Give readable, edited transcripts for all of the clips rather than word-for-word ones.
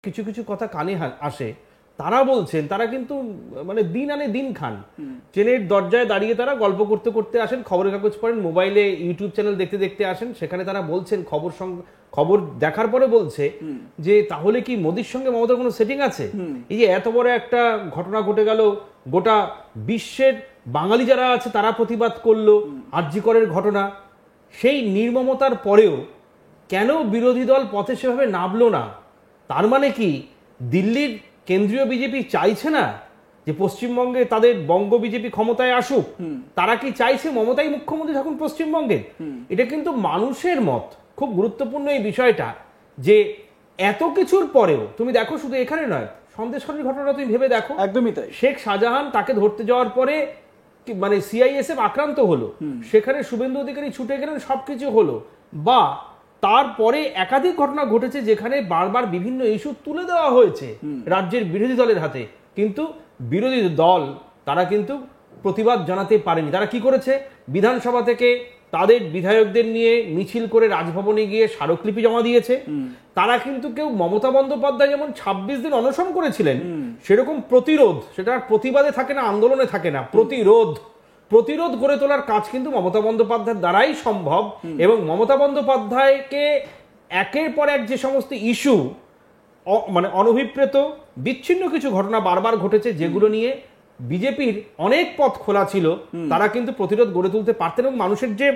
কিছু কিছু কথা কানে আসে, তারা বলছেন তারা কিন্তু মানে দিন আনে দিন খান, ট্রেনের দরজায় দাঁড়িয়ে তারা গল্প করতে করতে আসেন, খবরের কাগজ পড়েন, মোবাইলে ইউটিউব চ্যানেল দেখতে দেখতে আসেন, সেখানে তারা বলছেন খবর দেখার পরে বলছে যে তাহলে কি মোদির সঙ্গে মমতার কোনো সেটিং আছে? এই যে এত বড় একটা ঘটনা ঘটে গেল, গোটা বিশ্বের বাঙালি যারা আছে তারা প্রতিবাদ করলো আরজি করের ঘটনা, সেই নির্মমতার পরেও কেন বিরোধী দল পথে সেভাবে নামলো না? তার মানে কি দিল্লির কেন্দ্রীয় বিজেপি চাইছে না যে পশ্চিমবঙ্গে তাদের বঙ্গ বিজেপি ক্ষমতায় আসুক? তারা কি চাইছে মমতাই মুখ্যমন্ত্রী থাকুন পশ্চিমবঙ্গে? এটা কিন্তু মানুষের মত। খুব গুরুত্বপূর্ণ এই বিষয়টা যে এত কিছুর পরেও তুমি দেখো, শুধু এখানে নয়, সন্দেশখালীর ঘটনাটা তুমি ভেবে দেখো। একদমই তাই। শেখ শাহজাহান তাকে ধরতে যাওয়ার পরে মানে সিআইএসএফ আক্রান্ত হলো, সেখানে শুভেন্দু অধিকারী ছুটে গেলেন, সবকিছু হলো। বা তারপরে একাধিক ঘটনা ঘটেছে যেখানে বারবার বিভিন্ন ইস্যু তুলে দেওয়া হয়েছে রাজ্যের বিরোধী দলের হাতে, কিন্তু বিরোধী দল তারা কিন্তু প্রতিবাদ জানাতে পারেনি। তারা কি করেছে? বিধানসভা থেকে তাদের বিধায়কদের নিয়ে মিছিল করে রাজভবনে গিয়ে স্মারকলিপি জমা দিয়েছে। তারা কিন্তু কেউ মমতা বন্দ্যোপাধ্যায় যেমন 26 দিন অনশন করেছিলেন, সেরকম প্রতিরোধ, সেটা প্রতিবাদে থাকে না, আন্দোলনে থাকে না, প্রতিরোধ গড়ে তোলার কাজ কিন্তু মমতা বন্দ্যোপাধ্যায়ের দ্বারাই সম্ভব। এবং মমতা বন্দ্যোপাধ্যায়কে একের পর এক যে সমস্ত ইস্যু, মানে অনভিপ্রেত বিচ্ছিন্ন কিছু ঘটনা বারবার ঘটেছে, যেগুলো নিয়ে বিজেপির অনেক পথ খোলা ছিল, তারা কিন্তু প্রতিরোধ গড়ে তুলতে পারতেন। এবং মানুষের যে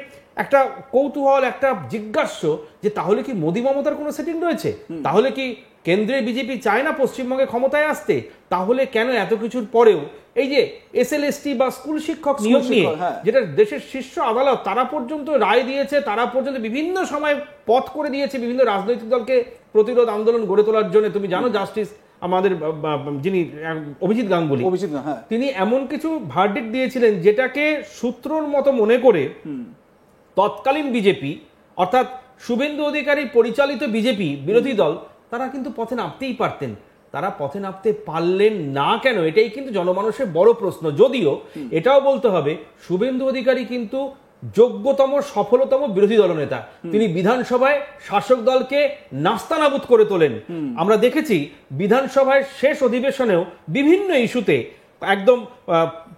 একটা কৌতূহল, একটা জিজ্ঞাস্য যে তাহলে কি মোদি মমতার কোনো সেটিং রয়েছে? তাহলে কি কেন্দ্রে বিজেপি চায় না পশ্চিমবঙ্গে ক্ষমতায় আসতে? তাহলে কেন এত কিছুর পরেও এই যে এসএলএসটি বা স্কুল শিক্ষক নিয়োগ নিয়ে, যেটা দেশের শীর্ষ আদালত, তারা পর্যন্ত রায় দিয়েছে, তারা পর্যন্ত বিভিন্ন সময় পথ করে দিয়েছে বিভিন্ন রাজনৈতিক দলকে প্রতিরোধ আন্দোলন গড়ে তোলার জন্য। তুমি জানো জাস্টিস আমাদের যিনি অভিজিৎ গাঙ্গুলি, তিনি এমন কিছু ভার্ডিক্ট দিয়েছিলেন যেটাকে সূত্রর মতো মনে করে তৎকালীন বিজেপি, অর্থাৎ শুভেন্দু অধিকারী পরিচালিত বিজেপি বিরোধী দল, তারা কিন্তু পথে নামতেই পারতেন। তারা পথে নামতে পারলেন না কেন? এটাই কিন্তু জনমানুষের বড় প্রশ্ন। যদিও এটাও বলতে হবে, শুভেন্দু অধিকারী কিন্তু যোগ্যতম সফলতম বিরোধী দলনেতা। তিনি বিধানসভায় শাসক দলকে নাস্তানাবুদ করে তোলেন। আমরা দেখেছি বিধানসভায় শেষ অধিবেশনেও বিভিন্ন ইস্যুতে একদম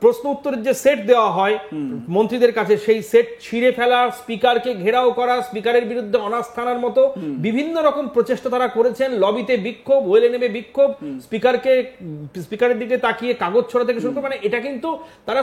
প্রশ্ন উত্তরের যে সেট দেওয়া হয় মন্ত্রীদের কাছে, সেই সেট ছিঁড়ে ফেলা, স্পিকারকে ঘেরাও করা, স্পিকারের বিরুদ্ধে অনাস্থানার মতো বিভিন্ন রকম প্রচেষ্টা তারা করেছেন। লবিতে বিক্ষোভ, ওয়েলে নেমে বিক্ষোভ, স্পিকারের দিকে তাকিয়ে কাগজ ছড়া থেকে শুরু করে, মানে এটা কিন্তু তারা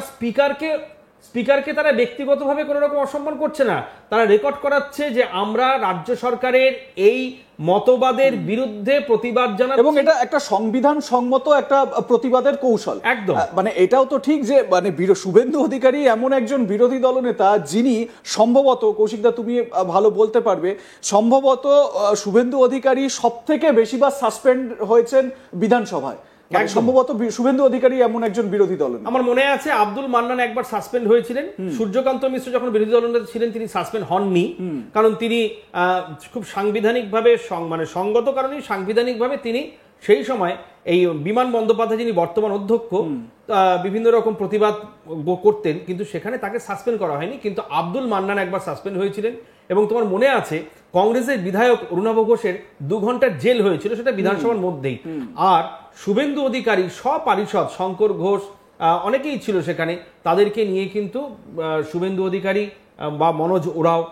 স্পিকারকে তারা ব্যক্তিগতভাবে কোনো রকম অসম্মান করছে না, তারা রেকর্ড করাচ্ছে যে আমরা রাজ্য সরকারের এই মতবাদের বিরুদ্ধে প্রতিবাদ জানাচ্ছি। এবং এটা একটা সংবিধান সম্মত একটা প্রতিবাদের কৌশল। একদম, মানে এটাও তো ঠিক যে মানে শুভেন্দু অধিকারী এমন একজন বিরোধী দলনেতা যিনি সম্ভবত, কৌশিকদা তুমি ভালো বলতে পারবে, সম্ভবত শুভেন্দু অধিকারী সব থেকে বেশিবার সাসপেন্ড হয়েছেন বিধানসভায়। সম্ভবত শুভেন্দু অধিকারী এমন একজন বিরোধী দল। আমার মনে আছে আব্দুল মান্নান একবার সাসপেন্ড হয়েছিলেন, সূর্যকান্ত মিশ্র যখন বিরোধী দলনেতা ছিলেন তিনি সাসপেন্ড হননি, কারণ তিনি খুব সাংবিধানিকভাবে, মানে সঙ্গত কারণে সাংবিধানিকভাবে তিনি সেই সময় এই বিমান বন্দ্যোপাধ্যায় যিনি বর্তমান অধ্যক্ষ, বিভিন্ন রকম প্রতিবাদ করতেন, কিন্তু সেখানে তাকে সাসপেন্ড করা হয়নি। কিন্তু আব্দুল মান্নান একবার সাসপেন্ড হয়েছিলেন। এবং তোমার মনে আছে কংগ্রেসের বিধায়ক অরুণাভ ঘোষের 2 ঘন্টার জেল হয়েছিল, সেটা বিধানসভার মধ্যেই। আর শুভেন্দু অধিকারী সপারিষদ, শঙ্কর ঘোষ, অনেকেই ছিল সেখানে, তাদেরকে নিয়ে কিন্তু শুভেন্দু অধিকারী বা মনোজ ওরাও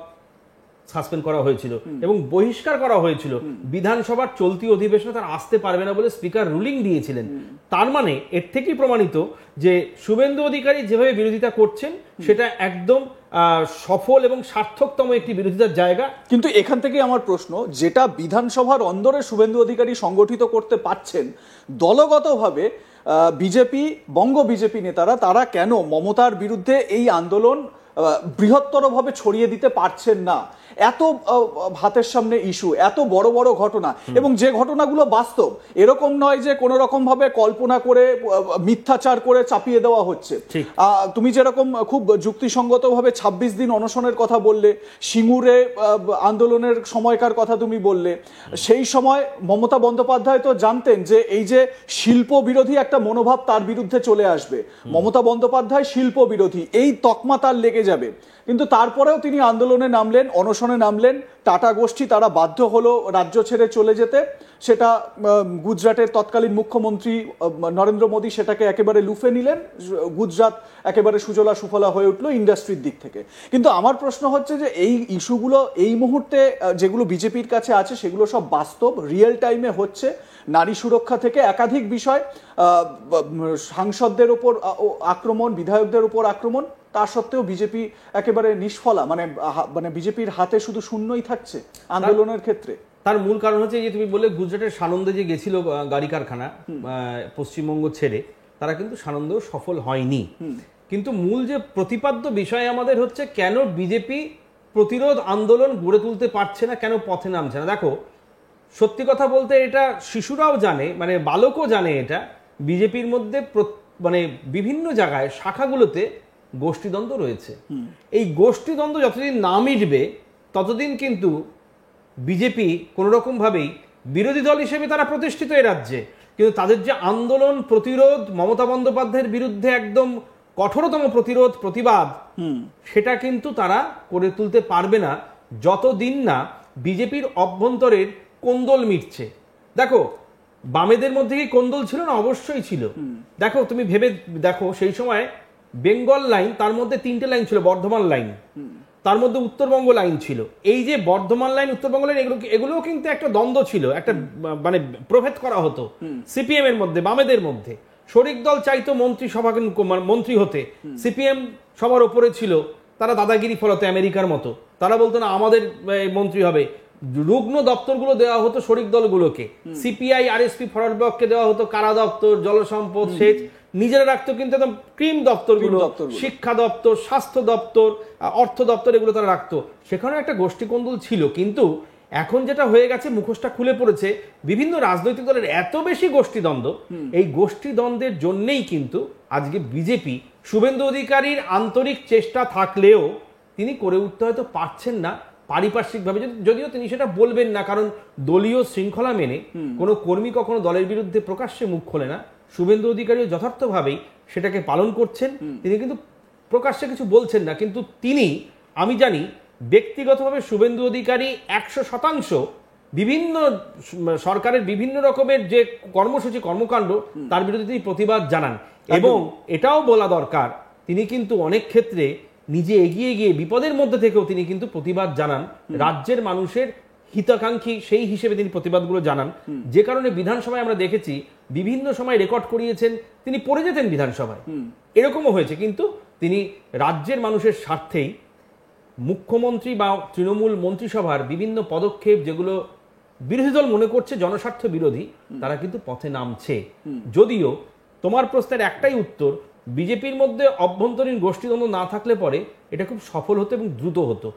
সাসপেন্ড করা হয়েছিল এবং বহিষ্কার করা হয়েছিল। বিধানসভার চলতি অধিবেশনে তারা আসতে পারবে না বলে স্পিকার রুলিং দিয়েছিলেন। তার মানে এর থেকেই প্রমাণিত যে শুভেন্দু অধিকারী যেভাবে বিরোধিতা করছেন সেটা একদম সফল এবং সার্থকতম একটি বিরোধিতার জায়গা। কিন্তু এখান থেকে আমার প্রশ্ন, যেটা বিধানসভার অন্দরে শুভেন্দু অধিকারী সংগঠিত করতে পারছেন, দলগতভাবে বিজেপি, বঙ্গ বিজেপি নেতারা তারা কেন মমতার বিরুদ্ধে এই আন্দোলন বৃহত্তরভাবে ছড়িয়ে দিতে পারছেন না? এত হাতের সামনে ইস্যু, এত বড় বড় ঘটনা, এবং যে ঘটনাগুলো বাস্তব, এরকম নয় যে কোনো রকম ভাবে কল্পনা করে মিথ্যাচার করে চাপিয়ে দেওয়া হচ্ছে। তুমি যেরকম খুব যুক্তিসঙ্গতভাবে 26 দিন অনশনের কথা বললে, সিঙ্গুরে আন্দোলনের সময়কার কথা তুমি বললে, সেই সময় মমতা বন্দ্যোপাধ্যায় তো জানতেন যে এই যে শিল্প বিরোধী একটা মনোভাব তার বিরুদ্ধে চলে আসবে, মমতা বন্দ্যোপাধ্যায় শিল্প বিরোধী, এই তকমা তার লেগে যাবে, কিন্তু তারপরেও তিনি আন্দোলনে নামলেন, অনশন অনশনে নামলেন, টাটা গোষ্ঠী তারা বাধ্য হলো রাজ্য ছেড়ে চলে যেতে। সেটা গুজরাটের তৎকালীন মুখ্যমন্ত্রী নরেন্দ্র মোদী সেটাকে একেবারে লুফে নিলেন। গুজরাট একেবারে সুজলা সুফলা হয়ে উঠলো ইন্ডাস্ট্রির দিক থেকে। কিন্তু আমার প্রশ্ন হচ্ছে যে এই ইস্যুগুলো এই মুহূর্তে যেগুলো বিজেপির কাছে আছে সেগুলো সব বাস্তব, রিয়েল টাইমে হচ্ছে। নারী সুরক্ষা থেকে একাধিক বিষয়, সাংসদদের ওপর আক্রমণ, বিধায়কদের উপর আক্রমণ, তা সত্ত্বেও বিজেপি একেবারে নিষ্ফলা, মানে বিজেপির হাতে শুধু শূন্যই থাকছে আন্দোলনের ক্ষেত্রে। তার মূল কারণ হচ্ছে যে তুমি বললে গুজরাটের সানন্দে যে গেছিল গাড়ি কারখানা পশ্চিমবঙ্গ ছেড়ে, তারা কিন্তু সানন্দেও সফল হয়নি। কিন্তু মূল যে প্রতিপাদ্য বিষয় আমাদের হচ্ছে কেন বিজেপি প্রতিরোধ আন্দোলন গড়ে তুলতে পারছে না, কেন পথে নামছে না। দেখো, সত্যি কথা বলতে এটা শিশুরাও জানে, মানে বালকও জানে, এটা বিজেপির মধ্যে মানে বিভিন্ন জায়গায় শাখাগুলোতে গোষ্ঠীদ্বন্দ্ব রয়েছে। এই গোষ্ঠীদ্বন্দ্ব যতদিন না মিটবে ততদিন কিন্তু বিজেপি কোনো রকমভাবেই বিরোধী দল হিসেবে তারা প্রতিষ্ঠিত এ রাজ্যে, কিন্তু তাদের যে আন্দোলন প্রতিরোধ, মমতা বন্দ্যোপাধ্যায়ের বিরুদ্ধে একদম কঠোরতম প্রতিরোধ প্রতিবাদ, সেটা কিন্তু তারা করে তুলতে পারবে না যতদিন না বিজেপির অভ্যন্তরের কোন্দল মিটছে। দেখো, বামেদের মধ্যে কি কোন্দল ছিল না? অবশ্যই ছিল। দেখো, তুমি ভেবে দেখো, সেই সময় বেঙ্গল লাইন, তার মধ্যে 3টে লাইন ছিল, বর্ধমান লাইন, তার মধ্যে উত্তরবঙ্গ লাইন ছিল। এই যে বর্ধমান লাইন, উত্তরবঙ্গ লাইন, এগুলোও কিন্তু একটা দ্বন্দ্ব ছিল, একটা মানে প্রভেদ করা হতো সিপিএম এর মধ্যে, বামেদের মধ্যে। শরিক দল চাইতো মন্ত্রী হতে, সিপিএম সবার ওপরে ছিল, তারা দাদাগিরি ফলাতো আমেরিকার মতো, তারা বলতো না আমাদের মন্ত্রী হবে। রুগ্ন দপ্তরগুলো দেওয়া হতো শরিক দলগুলোকে, সিপিআই আরএসপি ফরওয়ার্ড ব্লককে দেওয়া হতো কারা দপ্তর, জলসম্পদ, সেচ, নিজেরা রাখতো কিন্তু একদম ক্রিম দপ্তরগুলো, শিক্ষা দপ্তর, স্বাস্থ্য দপ্তর, অর্থ দপ্তর, এগুলো তারা রাখতো। সেখানে একটা গোষ্ঠী কোন্দল ছিল। কিন্তু এখন যেটা হয়ে গেছে, মুখোশটা খুলে পড়েছে, বিভিন্ন রাজনৈতিক দলের এত বেশি গোষ্ঠীদ্বন্দ্ব, এই গোষ্ঠীদ্বন্দ্বের জন্যেই কিন্তু আজকে বিজেপি, শুভেন্দু অধিকারীর আন্তরিক চেষ্টা থাকলেও তিনি করে উঠতে হয়তো পারছেন না পারিপার্শ্বিকভাবে, যদিও তিনি সেটা বলবেন না, কারণ দলীয় শৃঙ্খলা মেনে কোনো কর্মী কখনো দলের বিরুদ্ধে প্রকাশ্যে মুখ খোলে না। শুভেন্দু অধিকারীও যথার্থভাবেই সেটাকে পালন করছেন, তিনি কিন্তু প্রকাশ্যে কিছু বলছেন না। কিন্তু তিনি, আমি জানি ব্যক্তিগতভাবে শুভেন্দু অধিকারী 100% বিভিন্ন সরকারের বিভিন্ন রকমের যে কর্মসূচি, কর্মকাণ্ড, তার বিরুদ্ধে তিনি প্রতিবাদ জানান। এবং এটাও বলা দরকার, তিনি কিন্তু অনেক ক্ষেত্রে নিজে এগিয়ে গিয়ে বিপদের মধ্যে থেকেও তিনি কিন্তু প্রতিবাদ জানান, রাজ্যের মানুষের হিতাকাঙ্ক্ষী সেই হিসেবে তিনি প্রতিবাদগুলো জানান। যে কারণে বিধানসভায় আমরা দেখেছি বিভিন্ন সময় রেকর্ড করিয়েছেন, তিনি পড়ে যেতেন বিধানসভায়, এরকমও হয়েছে। কিন্তু তিনি রাজ্যের মানুষের স্বার্থেই মুখ্যমন্ত্রী বা তৃণমূল মন্ত্রিসভার বিভিন্ন পদক্ষেপ, যেগুলো বিরোধী দল মনে করছে জনস্বার্থ বিরোধী, তারা কিন্তু পথে নামছে। যদিও তোমার প্রশ্নের একটাই উত্তর, বিজেপির মধ্যে অভ্যন্তরীণ গোষ্ঠীদ্বন্দ্ব না থাকলে পরে এটা খুব সফল হতো এবং দ্রুত হতো।